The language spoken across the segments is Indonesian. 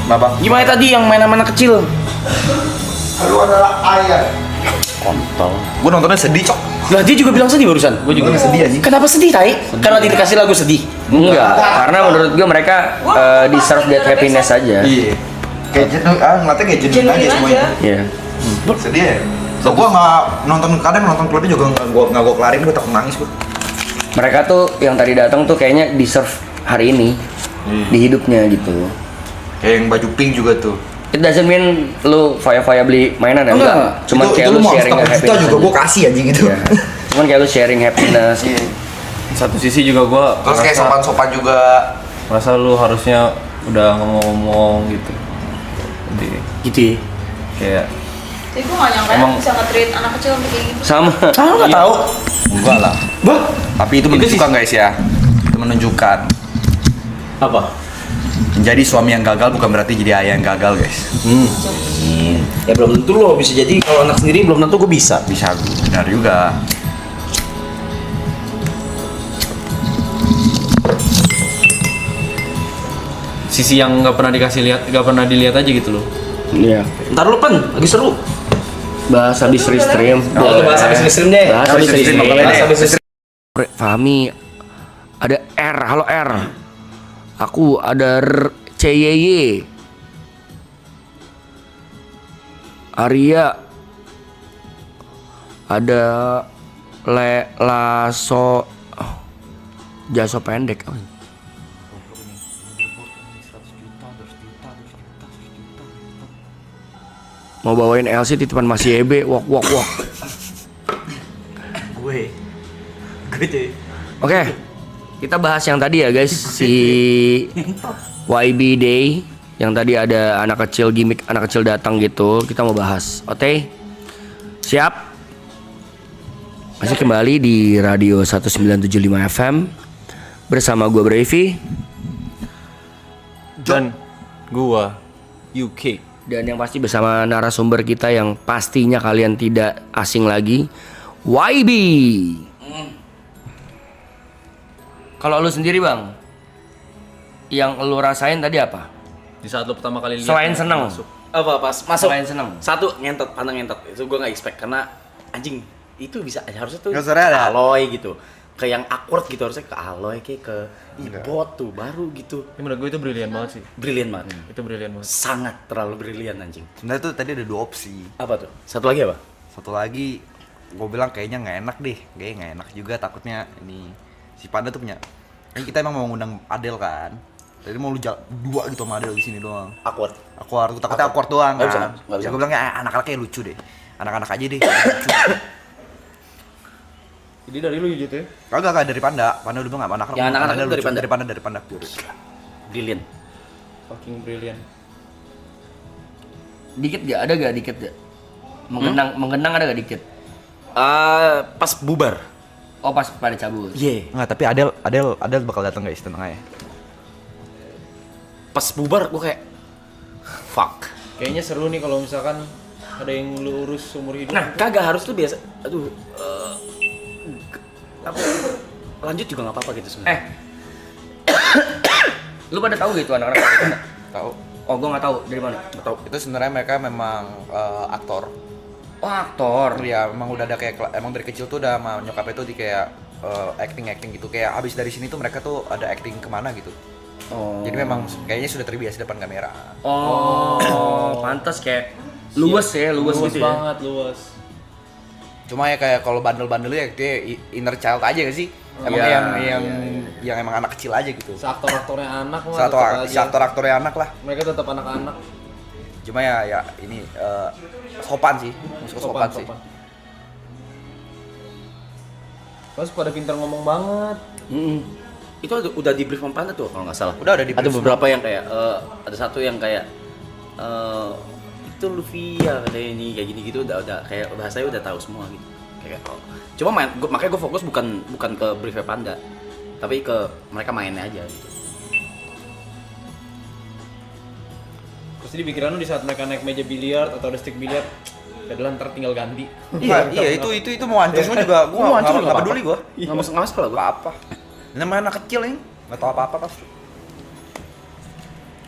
Bang. Gimana tadi yang main sama anak kecil? Lu adalah ayah. Kontol. Gue nontonnya sedih, Cok. Lah dia juga bilang sedih barusan. Gue juga sedih anjing. Kenapa sedih, Tai? Karena dikasih lagu sedih. Enggak, karena menurut gue mereka deserve that happiness aja. Iya. Kayak jenuh, ngeliatnya kayak jenuh aja semuanya. Iya. Sedih ya. So gue nggak nonton, kadang nonton klipnya juga nggak gue kelarin, gue takut nangis gue. Mereka tuh yang tadi datang tuh kayaknya deserve hari ini di hidupnya gitu. Kayak yang baju pink juga tuh. It doesn't mean lu faya-faya beli mainan ya, enggak. Cuman itu, kayak itu lu mau sharing happiness happiness juga aja. gue kasih anjing gitu. Iya. Cuman kayak lu sharing happiness. Iya. Satu sisi juga gue Terus kayak sopan-sopan juga. merasa lu harusnya udah ngomong-ngomong gitu. Jadi Gitu ya. kayak Tapi gue gak nyangka Emang- bisa nge-treat anak kecil sampai kayak gitu. Sama. Ah, lu nggak tahu. Enggak lah. Bah, Tapi itu menunjukkan guys ya. Itu menunjukkan apa? menjadi suami yang gagal bukan berarti jadi ayah yang gagal guys. Ya belum tentu loh, bisa jadi kalau anak sendiri belum tentu gue bisa. Bisa benar juga. sisi yang nggak pernah dilihat aja gitu loh. Iya. Ntar lu Pen, lagi seru. Bahas habis restream. Oh, itu bahas habis restream deh. Bahas habis Habis restream. restream, Bahas habis restream. Fahmi, ada R, halo R. Aku ada CYY. Arya. Ada Laso. Jaso pendek. Mau bawain LC titipan Mas YB. Wok. Gue deh. Oke, kita bahas yang tadi ya guys, si YB Day yang tadi ada anak kecil gimmick anak kecil datang gitu, kita mau bahas. Oke, siap? Masih kembali di Radio 1975 FM bersama gue Brevi Dan gua UK. dan yang pasti bersama narasumber kita yang pastinya kalian tidak asing lagi, YB. Kalau lu sendiri bang, yang lu rasain tadi apa? Di saat lu pertama kali lihat Selain seneng. Apa pas masuk? Selain seneng. Satu ngentot, pandang ngentot. Itu gue nggak expect karena anjing itu bisa harusnya tuh Nggak sebenarnya ada. Aloy gitu. Ke yang awkward gitu harusnya ke Aloy kayak ke Ibot tuh baru gitu. Ini menurut gue itu brilian banget sih. Brilian banget. Itu brilian banget. Sangat terlalu brilian anjing. Sebenarnya tuh tadi ada dua opsi. Apa tuh? Satu lagi apa? Satu lagi gue bilang kayaknya nggak enak deh, kayaknya nggak enak juga, takutnya ini si Panda tuh punya. Kan kita emang mau ngundang Adel kan. Jadi mau lu dua gitu sama Adel di sini doang. Awkward. Gue takutnya awkward doang Nggak bisa, kan. nggak bisa. Ya gue bilang ya anak-anaknya lucu deh. Anak-anak aja deh. Lucu. Jadi dari lu gitu ya? Kagak dari Panda. Panda udah bilang nggak anak-anak. Yang anak-anak Panda itu dari lucu. Panda? Dari Panda pure. Brilian. Fucking brilian. Dikit gak? Ada gak dikit gak? Menggenang ada gak dikit? Pas bubar. Oh pas pada cabut. Iya. Enggak, tapi Adel bakal datang guys, tenang aja. Pas bubar gue kayak fuck. Kayaknya seru nih kalau misalkan ada yang lu urus seumur hidup. Nah, kagak harus tuh biasa. Aduh, apa? Lanjut juga nggak apa-apa gitu sebenarnya. Lu pada tahu gitu anak-anak dari mana? Tahu. Oh gua nggak tahu dari mana. Nggak tahu. Itu sebenarnya mereka memang aktor. Oh aktor. Ya memang udah ada kayak emang dari kecil tuh udah sama nyokapnya tuh di kayak acting gitu, kayak abis dari sini tuh mereka tuh ada acting kemana gitu. Oh. Jadi memang kayaknya sudah terbiasa depan kamera. Oh, pantas kayak luas ya, luas gitu ya. banget, luas. Cuma ya kayak kalau bandel-bandel ya dia inner child aja gak sih? Emang Iya, yang emang anak kecil aja gitu. Seaktor-aktornya anak mah Satu tetep aja. aktor-aktornya anak lah. Mereka tetap anak-anak. Cuma ya ini sopan sih, sopan sih. Terus pada pintar ngomong banget. Itu udah di brief sama Panda tuh kalau nggak salah. Udah ada di Ada brief beberapa yang kayak ada satu yang kayak itu Luvia katanya ini kayak gini gitu udah kayak bahasanya udah tahu semua gitu. Kayak oh. Cuma makanya gue fokus bukan ke briefnya Panda, tapi ke mereka mainnya aja gitu. Terus di pikiran lu di saat mereka naik meja biliar atau ada stick biliar, adalah ntar tinggal ganti. Iya, itu mau hancur semua juga Mau hancur nggak nggak peduli gua. Nggak masalah gue. Apa? Namanya anak kecil ini nggak tahu apa-apa pasti.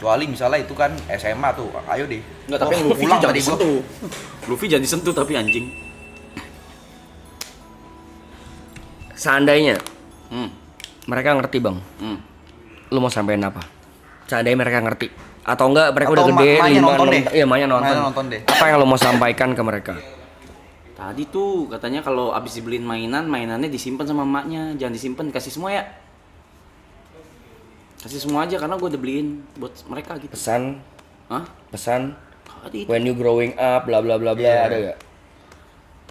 Kecuali misalnya itu kan SMA tuh, ayo deh. Enggak, tapi yang Luffy pulang jangan tadi gua. disentuh. Luffy jangan disentuh tapi anjing. Seandainya Hmm. mereka ngerti bang, Hmm. lu mau sampein apa? Seandainya mereka ngerti atau enggak mereka udah Atau gede, Manya nonton deh. iya Manya nonton. Manya nonton deh. Apa yang lu mau sampaikan ke mereka? Tadi tuh katanya kalau abis dibeliin mainannya disimpan sama emaknya, jangan disimpan, dikasih semua ya. Kasih semua aja karena gue udah beliin buat mereka gitu. Pesan, Hah? pesan. Tadi itu. When you growing up, bla bla bla bla, Iya. ada gak?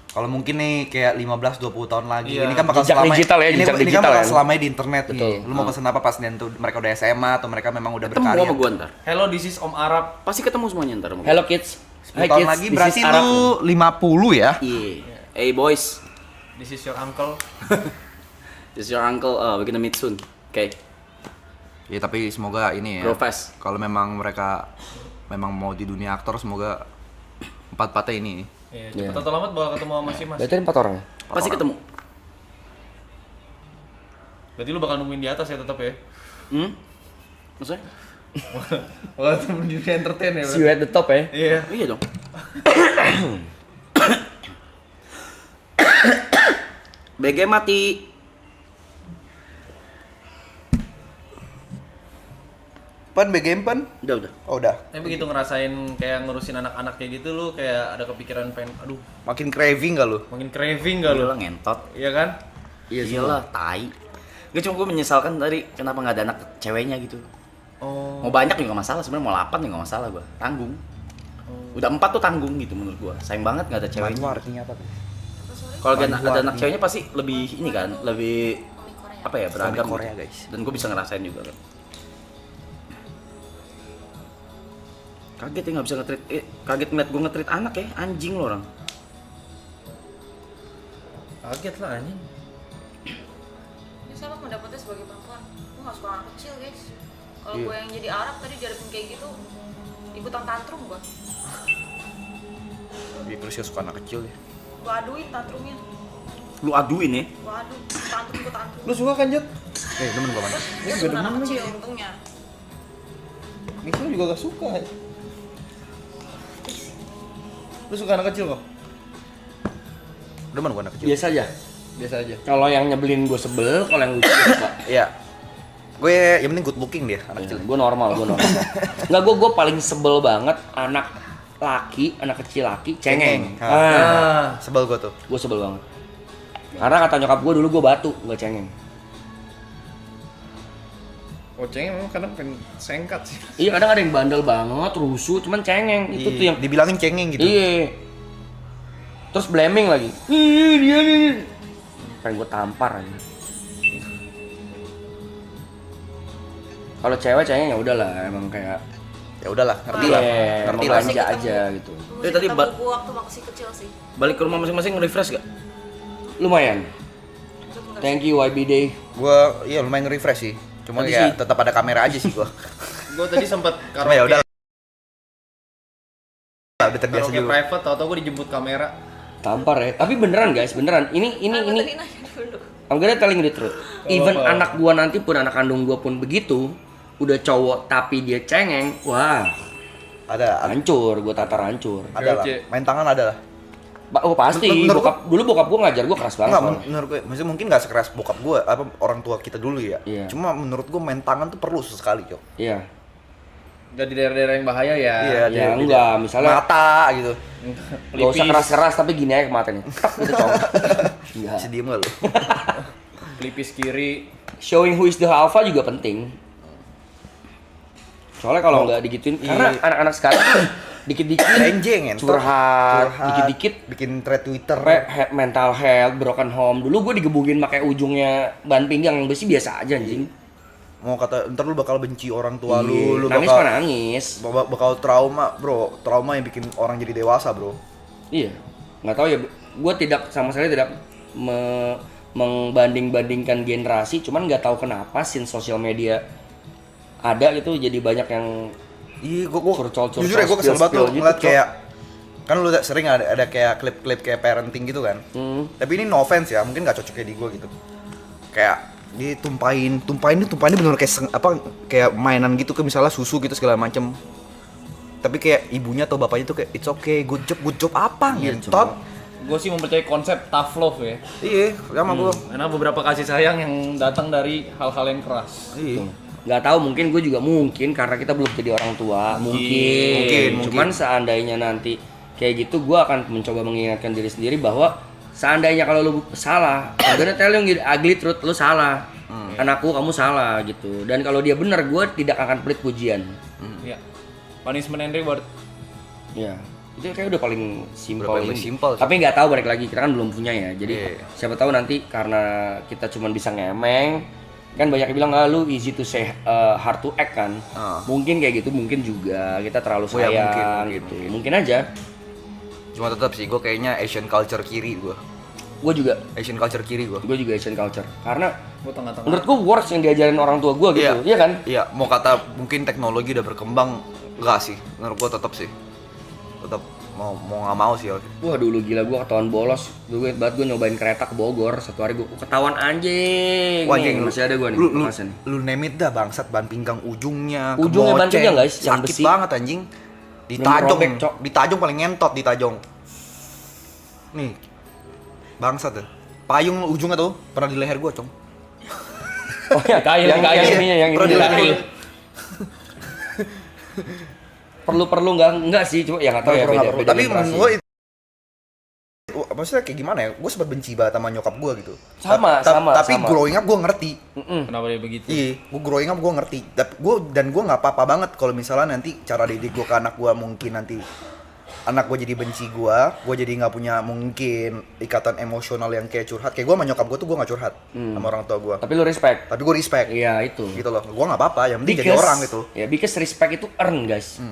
Kalau mungkin nih kayak 15-20 tahun lagi, Iya. ini kan bakal Jejak digital ya, ini jejak kan digital bakal ya. selamanya di internet Betul. nih. Lu mau pesan apa pas nanti mereka udah SMA atau mereka memang udah Ketemu berkarya? sama gue ntar. Hello, this is Om Arab. Pasti ketemu semuanya ntar sama gue. Hello kids. 10 tahun lagi berarti lu 50 ya? Iya. Hey boys, This is your uncle. this is your uncle. We're gonna meet soon. Oke. Ya tapi semoga ini ya. Grow fast. Kalau memang mereka memang mau di dunia aktor, semoga empat-empatnya ini. Iya, Iya. cepet atau lambat bakal ketemu sama si Mas. Berarti ada 4 orang ya? Pasti ketemu. Berarti lu bakal nungguin di atas ya tetap ya. Maksudnya? Bakal temen di entertain ya. See you at the top ya? Iya. Iya dong. BG mati. Pan BGM pan? Udah. Oh udah. Tapi begitu ngerasain kayak ngurusin anak-anak kayak gitu lu kayak ada kepikiran pengen aduh, Makin craving gak lu? makin craving gak lu? Gila ngentot. Iya kan? Iya iyalah, tai. Gak cuma gue menyesalkan tadi kenapa nggak ada anak ceweknya gitu. Oh. Mau banyak juga nggak masalah, sebenarnya mau 8 juga nggak masalah gue. Tanggung. Udah 4 tuh tanggung gitu menurut gue. Sayang banget nggak ada ceweknya. Manhwa artinya apa tuh? Kalau ada Manhwa anak artinya. ceweknya pasti lebih ini kan, lebih apa ya beragam. Komik Korea, gitu. guys. Dan gue bisa ngerasain juga kan. Kaget ya nggak bisa nge-treat, kaget ngeliat gue nge-treat anak ya, anjing lo orang. Kaget lah anjing. Ini saya mendapatnya sebagai perempuan. Gue gak suka anak kecil guys. Kalau Iya. gue yang jadi Arab tadi diadepin kayak gitu, ikutan tantrum gue. Iya terus ya suka anak kecil ya. Gue aduin tantrumnya. Lu aduin ya. Gue adu, tantrum gue tantrum. Lu suka kan, Jat? Demen gua man. Gue suka anak kecil untungnya. Misal juga gak suka. Lu suka anak kecil kok? Demen gua anak kecil. Biasa aja. Biasa aja. Kalau yang nyebelin gue sebel, kalau yang lucu suka. Iya. Gue yang penting good looking dia anak kecil. Gue normal, gue normal. Enggak, gue paling sebel banget anak laki, anak kecil laki, cengeng. Cengeng. Ah, Sebel gua tuh. gue sebel banget. Karena kata nyokap gue dulu gue batu, nggak cengeng. Kocengnya memang kadang pengen sengkat sih. Iya kadang ada yang bandel banget, rusuh, cuman cengeng. Itu tuh yang dibilangin cengeng gitu. iya. Terus blaming lagi. Ih, dia nih. Pengen gue tampar aja. Kalau cewek cengeng ya udahlah, emang kayak Ya udahlah, ngerti lah. iya, Ngerti emang lah. belanja aja gitu. Gue Tadi tadi ba- waktu masih kecil sih. Balik ke rumah masing-masing refresh gak? Lumayan. Thank you YBD. Gua iya lumayan nge-refresh sih. Cuma Tadi ya sih- tetap ada kamera aja sih gua. Gue tadi sempat Cuma ya udah. Udah terbiasa karaoke juga. private, tau-tau gue dijemput kamera. Tampar ya. Tapi beneran guys, beneran. Ini Tadi nanya dulu. I'm gonna telling you the truth. Even apa? anak gua nanti pun, anak kandung gua pun begitu, udah cowok tapi dia cengeng, wah Ada hancur, gua tatar hancur. lah. Oke. Main tangan ada lah. Oh pasti, Menurut dulu bokap gua ngajar gua keras banget. Enggak, soalnya. menurut gue, maksudnya mungkin nggak sekeras bokap gue, apa orang tua kita dulu ya. Iya. Cuma menurut gue main tangan tuh perlu sesekali, Cok. Iya. Gak di daerah-daerah yang bahaya ya. Ya enggak, misalnya mata gitu. gak usah keras-keras tapi gini aja ke mata nih. Tak gitu cowok. Enggak. Bisa diem gak lu? Pelipis kiri. Showing who is the alpha juga penting. Soalnya kalau nggak digituin, karena Iya. anak-anak sekarang tuh dikit-dikit Renjeng ya. curhat, dikit-dikit bikin thread Twitter. mental health, broken home. Dulu gue digebugin pakai ujungnya ban pinggang yang besi biasa aja anjing. Mau kata ntar lu bakal benci orang tua Iya, lu nangis bakal mah nangis. bakal trauma, Bro. Trauma yang bikin orang jadi dewasa, Bro. Iya, nggak tahu ya. Gue tidak sama sekali tidak membanding-bandingkan generasi, cuman nggak tahu kenapa sin sosial media ada gitu jadi banyak yang Iya, gua Curcol-curcol, jujur ya gua kesel banget tuh spill-spill ngeliat gitu, kayak kan lu sering ada kayak klip-klip kayak parenting gitu kan. Tapi ini no offense ya, mungkin nggak cocoknya di gua gitu. Kayak Ditumpahin bener kayak mainan gitu, ke misalnya susu gitu segala macem. Tapi kayak ibunya atau bapaknya tuh kayak it's okay, good job apa ngentot. Gue sih mempercayai konsep tough love ya. Iya, sama gua. Karena beberapa kasih sayang yang datang dari hal-hal yang keras. Iya. Nggak tahu, mungkin gue juga mungkin karena kita belum jadi orang tua, mungkin. Cuman seandainya nanti kayak gitu, gue akan mencoba mengingatkan diri sendiri bahwa seandainya kalau lu salah, I'm gonna tell you ugly truth, lu salah. Anakku, kamu salah gitu. Dan kalau dia benar, gue tidak akan pelit pujian. Iya. Punishment and reward. Ya, itu kayak udah paling simpel Udah paling ini. simpel sih. Tapi nggak tahu, balik lagi kita kan belum punya ya. Jadi Iya. siapa tahu nanti karena kita cuma bisa ngemeng, kan banyak yang bilang lu easy to say, hard to act kan. Mungkin kayak gitu, mungkin juga kita terlalu Oh ya, sayang mungkin, gitu. Mungkin aja. Cuma tetap sih gua kayaknya Asian culture kiri gua. Gue juga Asian culture. Karena Gue tengah-tengah. menurut gue works yang diajarin orang tua gue gitu, iya kan? Iya, mau kata mungkin teknologi udah berkembang, enggak sih. Menurut gua tetap sih. Tetap mau nggak mau sih. Wah dulu gila, gue ketahuan bolos. Dulu inget banget gue nyobain kereta ke Bogor, satu hari gue ketahuan anjing. Wah, Nih, anjing, masih ada gue nih. Lu bekasnya nih. name it dah bangsat, ban pinggang ujungnya Ujungnya ban kemoceng. pinggang, guys, yang Sakit besi. banget anjing. Bener-bener robek, Cok. Di Tajong paling ngentot di Tajong. Nih. Bangsat tuh. Payung ujungnya tuh pernah di leher gua, Cong. Oh ya, Kail, yang kail. ininya, yang Pernah ini. di leher. Perlu nggak sih, cuma ya nggak tahu ya. Nggak perlu. Tapi generasi. menurut gua maksudnya kayak gimana ya? Gue sempat benci banget sama nyokap gue gitu. Sama. Tapi growing up gue ngerti. Kenapa dia begitu? Iya, gue growing up gue ngerti. Tapi gue nggak apa-apa banget kalau misalnya nanti cara didik gue ke anak gue mungkin nanti anak gue jadi benci gue jadi nggak punya mungkin ikatan emosional yang kayak curhat. Kayak gue sama nyokap gue tuh gue nggak curhat sama orang tua gue. Tapi lu respect. Tapi gue respect. Iya itu. Gitu loh. Gue nggak apa-apa. Yang penting jadi orang gitu. Ya, because respect itu earn guys.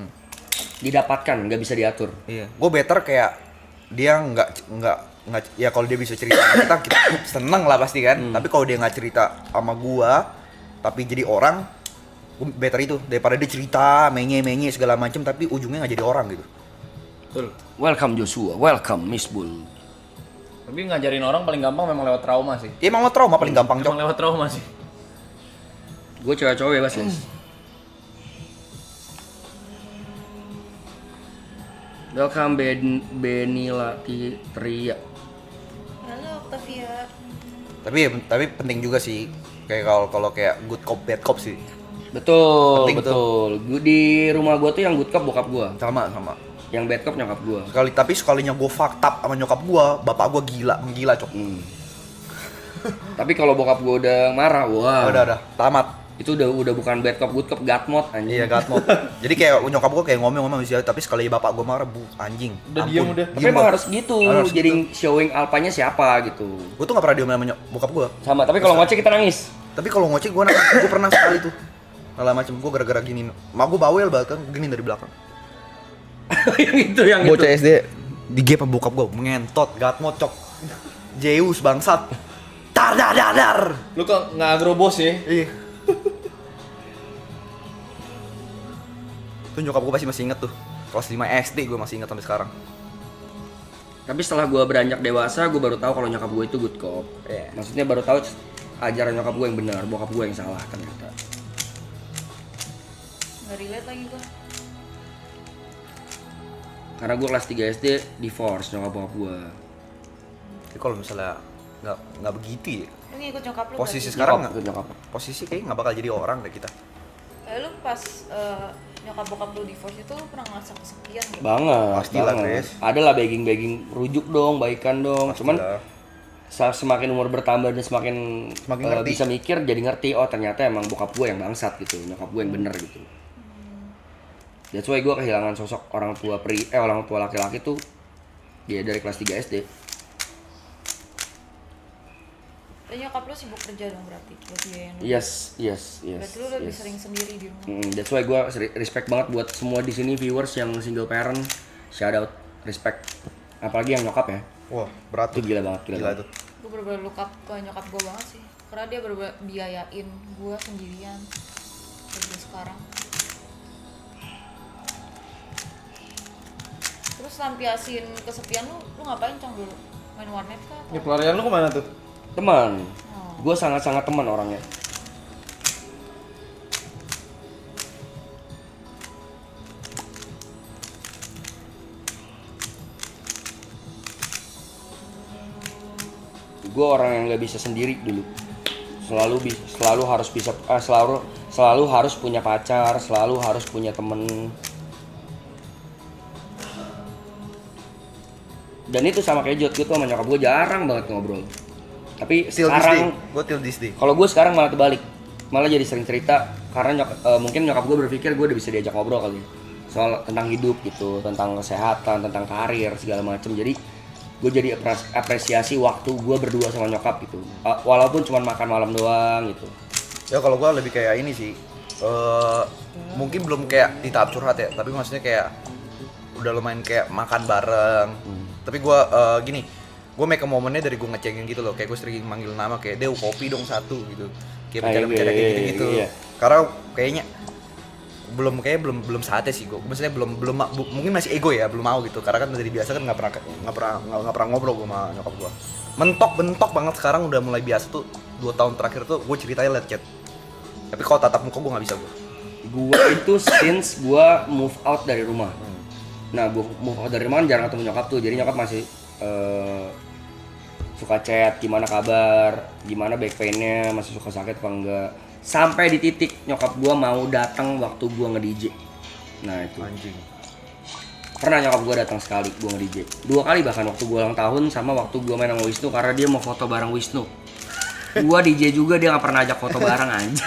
Didapatkan, nggak bisa diatur. Iya. Gue better kayak dia nggak ya kalau dia bisa cerita sama kita seneng lah pasti kan. Tapi kalau dia nggak cerita sama gue tapi jadi orang, gue better itu daripada dia cerita menye segala macem tapi ujungnya nggak jadi orang gitu. Betul. Welcome Joshua, welcome Miss Bull. Tapi ngajarin orang paling gampang memang lewat trauma sih. Ya emang lo trauma paling gampang, Cok. Memang lewat trauma sih. Gue cewek-cewek bebas guys. Welcome Benila Tria. Halo Octavia. Tapi penting juga sih kayak kalau kayak good cop bad cop sih. Betul, Penting betul. Di rumah gue tuh yang good cop bokap gue, Sama. yang bad cop nyokap gue. Tapi sekalinya gue fucked up sama nyokap gue, bapak gue gila, Cok. Tapi kalau bokap gue udah marah, wah. Udah tamat. Itu udah bukan bad cop, good cop, gatmot anjing. Iya, gatmot. Jadi kayak nyokap gue kayak ngomong bisa, tapi sekali bapak gue marah, anjing. Udah ampun. diem udah. Tapi emang harus gitu, Harus jadi showing alpanya siapa gitu. Gue tuh gak pernah diem sama bokap gue. Sama, tapi kalau ngoceh kita nangis. Tapi kalau ngoceh gue pernah sekali tuh. Malah macem gue gara-gara gini. Mak gue bawel banget kan, gini dari belakang. yang Bocah SD di gap sama bokap gue, mengentot, gatmot, Cok. Zeus bangsat. Dar. Lu kok nggak agro bos ya? Iya. Tuh nyokap gue pasti masih inget tuh. Kelas 5 SD gue masih inget sampai sekarang. Tapi setelah gue beranjak dewasa, gue baru tahu kalau nyokap gue itu good cop. Iya. Maksudnya baru tahu ajaran nyokap gue yang benar, bokap gue yang salah ternyata. Nggak relate lagi gua. Karena gue kelas 3 SD divorce nyokap bokap gue. Tapi kalau misalnya nggak begitu ya. Lu ngikut nyokap lu Posisi berarti? sekarang Nyokap, nyokap. posisi kayak nggak bakal jadi orang deh kita. Lu pas nyokap bokap lu divorce itu lu pernah ngerasa kesepian gitu? Banget, Pastilah, banget. Chris. Ada lah begging rujuk dong, baikan dong. Cuman semakin umur bertambah dan semakin Ngerti. bisa mikir jadi ngerti, oh ternyata emang bokap gue yang bangsat gitu, nyokap gue yang bener gitu. That's why gue kehilangan sosok orang tua laki-laki tuh dia dari kelas 3 SD. Dan nyokap lu sibuk kerja dong berarti buat dia yang Yes. berarti lu lebih sering sendiri di rumah. That's why gue respect banget buat semua di sini viewers yang single parent, shout out, respect. Apalagi yang nyokap ya, Wah, berat itu tuh. gila banget, Gila tuh. Gue bener-bener look up ke nyokap gue banget sih. Karena dia bener-bener biayain gue sendirian kerja sekarang. Terus lampiasin kesepian lu ngapain Cong dulu? Main warnet kah? Ya pelarian lu kemana tuh? teman. Oh. Gue sangat-sangat teman orangnya. Gue orang yang nggak bisa sendiri dulu. Selalu harus bisa selalu harus punya pacar, selalu harus punya temen. Dan itu sama kayak Jod, gue tuh sama nyokap gue jarang banget ngobrol. Tapi Till this day, sekarang gue till this day. kalau gue sekarang malah terbalik, malah jadi sering cerita karena mungkin nyokap gue berpikir gue udah bisa diajak ngobrol kali, soal tentang hidup gitu, tentang kesehatan, tentang karir segala macem. Jadi gue jadi apresiasi waktu gue berdua sama nyokap gitu, walaupun cuma makan malam doang gitu. Ya kalau gue lebih kayak ini sih, mungkin belum kayak di tahap curhat ya, tapi maksudnya kayak udah lumayan kayak makan bareng. Tapi gue gini, gue make a momennya dari gue ngecengin gitu loh, kayak gue sering manggil nama kayak Dew kopi dong satu gitu, kayak bercanda kayak gitu. Iya. Karena kayaknya belum saatnya sih gue, maksudnya belum mungkin masih ego ya, belum mau gitu. Karena kan dari biasa kan nggak pernah ngobrol gue sama nyokap gue. Bentok banget, sekarang udah mulai biasa tuh. 2 tahun terakhir tuh gue ceritanya liat chat. Tapi kalau tatap muka gue nggak bisa gue. Gue itu since gue move out dari rumah. Nah, gue move out dari rumah kan jarang ketemu nyokap tuh. Jadi nyokap masih suka chat, gimana kabar, gimana back pain-nya, masih suka sakit apa enggak. Sampai di titik nyokap gue mau datang waktu gue nge-DJ. Nah itu. Anjing. Pernah nyokap gue datang sekali, gue nge-DJ. 2 kali bahkan, waktu gue ulang tahun sama waktu gue main sama Wisnu karena dia mau foto bareng Wisnu. Gue DJ juga, dia gak pernah ajak foto bareng aja.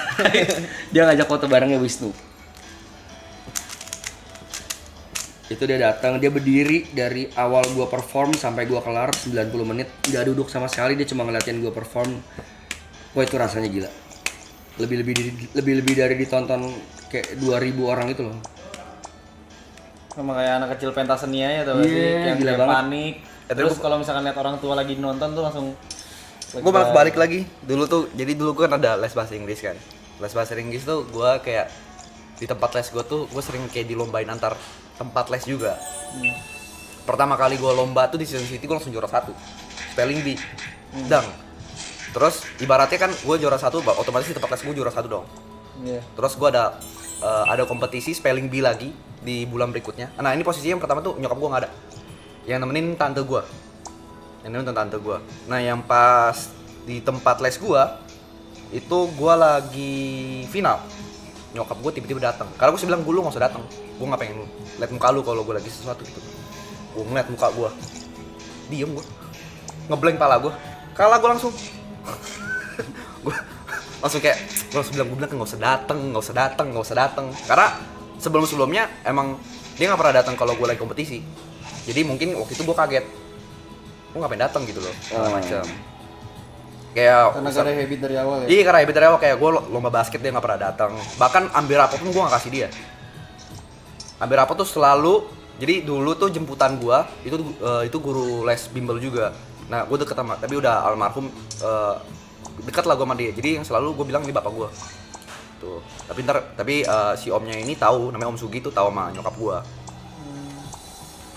Dia ngajak foto barengnya Wisnu. Itu dia datang, dia berdiri dari awal gue perform sampai gue kelar 90 menit, gak duduk sama sekali, dia cuma ngeliatin gue perform. Wah itu rasanya gila. Lebih dari ditonton kayak 2000 orang itu loh. Sama kayak anak kecil pentas seni aja tuh, Iya, yang gila kayak banget. panik. Terus kalau misalkan lihat orang tua lagi nonton tuh langsung Gue malah balik lagi. Dulu gue kan ada les bahasa Inggris kan. Les bahasa Inggris tuh gue kayak di tempat les gue tuh gue sering kayak dilombain antar tempat les juga. Pertama kali gue lomba tuh di Season City gue langsung juara 1 spelling bee. Dang. Terus ibaratnya kan gue juara 1, otomatis di tempat les gue juara 1 dong. Iya. Terus gue ada kompetisi spelling bee lagi di bulan berikutnya. Nah ini posisinya yang pertama tuh nyokap gue nggak ada, yang nemenin tante gue. Nah yang pas di tempat les gue itu gue lagi final, nyokap gue tiba-tiba datang. Karena gue bilang gue lu nggak usah datang, gue nggak pengen lu lihat muka lu kalau gue lagi sesuatu gitu. Gue ngeliat muka gue, diem gue, ngeblank pala gue, kalah gue langsung. Gue langsung bilang nggak usah datang. Karena sebelumnya emang dia nggak pernah datang kalau gue lagi kompetisi. Jadi mungkin waktu itu gue kaget, gue ngapain datang gitu loh, macam. Kayak Karena gak ada habit dari awal ya. Iya, karena habit dari awal kayak gue lomba basket dia nggak pernah datang. Bahkan ambil rapot pun gue nggak kasih dia. Ambil rapot tuh selalu. Jadi dulu tuh jemputan gue itu guru les bimbel juga. Nah gue deket sama, tapi udah almarhum, deket lah gue sama dia. Jadi yang selalu gue bilang ini bapak gue. Tuh. Tapi si omnya ini tahu, namanya Om Sugi tuh tahu sama nyokap gue.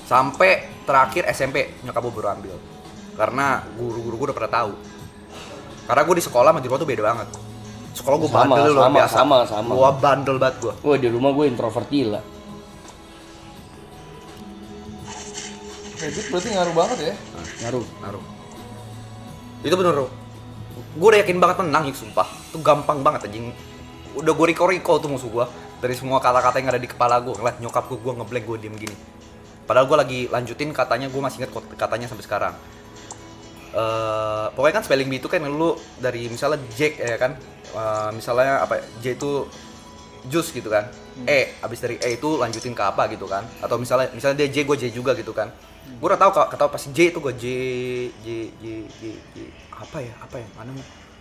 Sampai terakhir SMP nyokap gue baru ambil. Karena guru-guru gue udah pernah tahu. Karena gue di sekolah sama di rumah tuh beda banget. Sekolah gue bandel loh biasa. Sama. Gue bandel banget gue. Wah di rumah gue introvert gila. Habit berarti ngaruh banget ya. Ngaruh. Itu bener loh. Gue udah yakin banget menang, sumpah. Itu gampang banget anjing. Udah gue recall tuh musuh gue. Dari semua kata-kata yang ada di kepala gue. Ngeliat nyokap gue ngeblank, gue diem gini. Padahal gue lagi lanjutin katanya, gue masih inget katanya sampai sekarang. Pokoknya kan spelling bee itu kan lu dari misalnya Jack ya kan, misalnya apa J itu jus gitu kan, abis dari E itu lanjutin ke apa gitu kan, atau misalnya dia J, gue J juga gitu kan. Gue udah tahu kata pas J itu gue J apa ya mana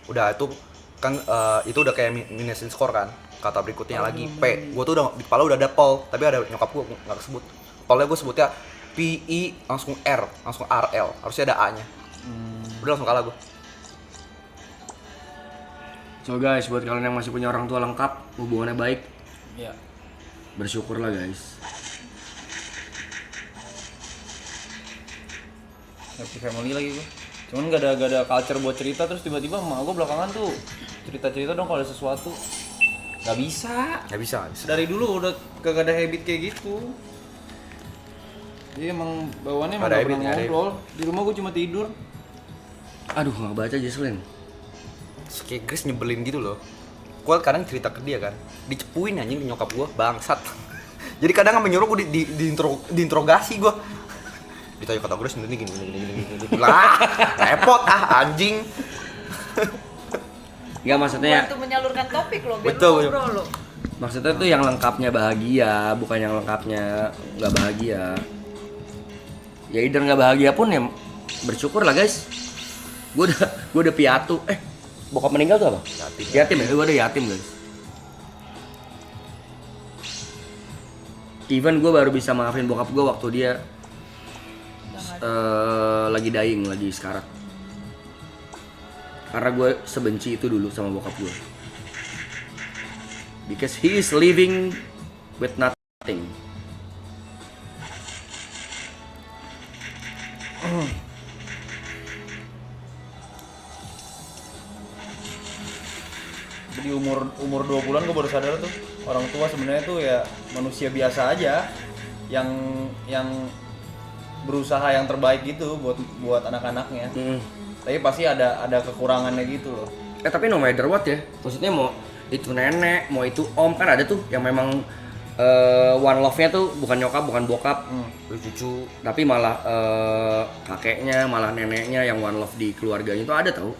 udah itu kan, itu udah kayak minusin skor kan. Kata berikutnya lagi P, gue tuh udah di kepala udah ada Paul, tapi ada nyokap gue nggak kesebut. Paulnya gue sebutnya PI langsung R, langsung RL, harusnya ada A nya. Udah langsung kalah gue. So guys, buat kalian yang masih punya orang tua lengkap, hubungannya baik, Iya. bersyukurlah guys. Happy family lagi gue. Cuman gak ada culture buat cerita, terus tiba-tiba emak gue belakangan tuh cerita-cerita dong kalau ada sesuatu. Gak bisa. Nggak bisa, nggak bisa. Dari dulu udah kagak ada habit kayak gitu. Jadi emang bawaannya emang Nggak ada gak pernah habit, nggak ada ngobrol. Di rumah gue cuma tidur. Aduh, nggak baca Jesslyn. Terus kayak Grace nyebelin gitu loh. Gue kadang cerita ke dia kan, dicepuin anjing di nyokap gue, bangsat. Jadi kadang menyuruh gue diinterogasi gue. Ditanya kata Grace gini. Lah, repot anjing. Nggak, maksudnya Bantu menyalurkan topik lo, biar Betul, lo ngobrol lo. maksudnya tuh yang lengkapnya bahagia, bukan yang lengkapnya nggak bahagia. Ya either nggak bahagia pun ya bersyukur lah guys. Gue udah piatu. Bokap meninggal tuh apa? Yatim ya? Gue udah yatim guys. Even gue baru bisa maafin bokap gue waktu dia lagi dying, lagi sekarat. Karena gue sebenci itu dulu sama bokap gue. Because he is living with nothing. Jadi umur 2 bulan gue baru sadar tuh orang tua sebenarnya tuh ya manusia biasa aja yang berusaha yang terbaik gitu buat anak-anaknya. Tapi pasti ada kekurangannya gitu loh. Tapi no matter what ya, maksudnya mau itu nenek, mau itu om, kan ada tuh yang memang one love-nya tuh bukan nyokap, bukan bokap, Cucu. tapi malah kakeknya, malah neneknya yang one love di keluarganya itu ada tau.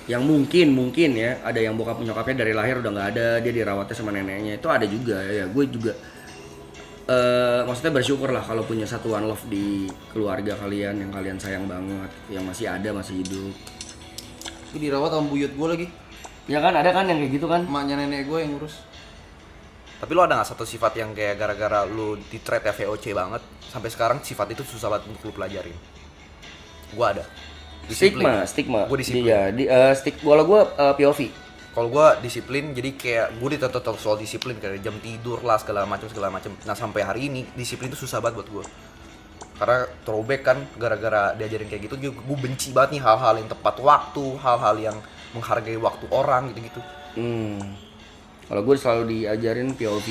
Yang mungkin ya ada yang bokap nyokapnya dari lahir udah nggak ada, dia dirawatnya sama neneknya, itu ada juga ya. Gue juga maksudnya bersyukur lah kalau punya satu one love di keluarga kalian yang kalian sayang banget, yang masih ada, masih hidup. Ini dirawat sama buyut gue lagi. Ya kan, ada kan yang kayak gitu kan. Emaknya nenek gue yang ngurus. Tapi lo ada nggak satu sifat yang kayak gara-gara lo di treat VOC banget sampai sekarang sifat itu susah banget untuk lo pelajarin? Gua ada. Stigma. Gue disiplin. Iya, kalau gue POV. Kalau gua disiplin, jadi kayak gue dituntut soal disiplin kayak jam tidur lah segala macam. Nah sampai hari ini disiplin itu susah banget buat gue. Karena throwback kan gara-gara diajarin kayak gitu, gue benci banget nih hal-hal yang tepat waktu, hal-hal yang menghargai waktu orang gitu-gitu. Kalau gue selalu diajarin POV.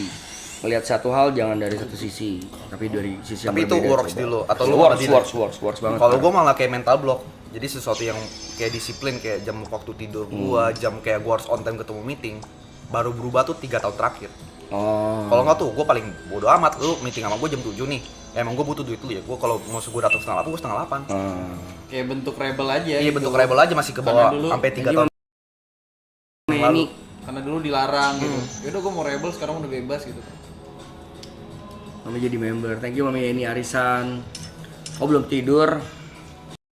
Melihat satu hal jangan dari satu sisi, tapi dari sisi yang Tapi itu berbeda. works di lo atau lo malah works banget. Kalau gue malah kayak mental block. Jadi sesuatu yang kayak disiplin, kayak jam waktu tidur gua, jam kayak gua harus on time ketemu meeting, baru berubah tuh 3 tahun terakhir. Kalau nggak tuh gue paling bodo amat, lu meeting sama gue jam 7 nih. Emang gue butuh duit lu ya. Gue kalau mau gue datang setengah 8, gue setengah 8. Kayak bentuk rebel aja. Iya, gitu. bentuk rebel aja masih ke bawah sampai 3 tahun. Ini Karena dulu dilarang gitu. Yaudah gue mau rebel, sekarang udah bebas gitu. Mami jadi member. Thank you Mami Yeni Arisan. Kau belum tidur?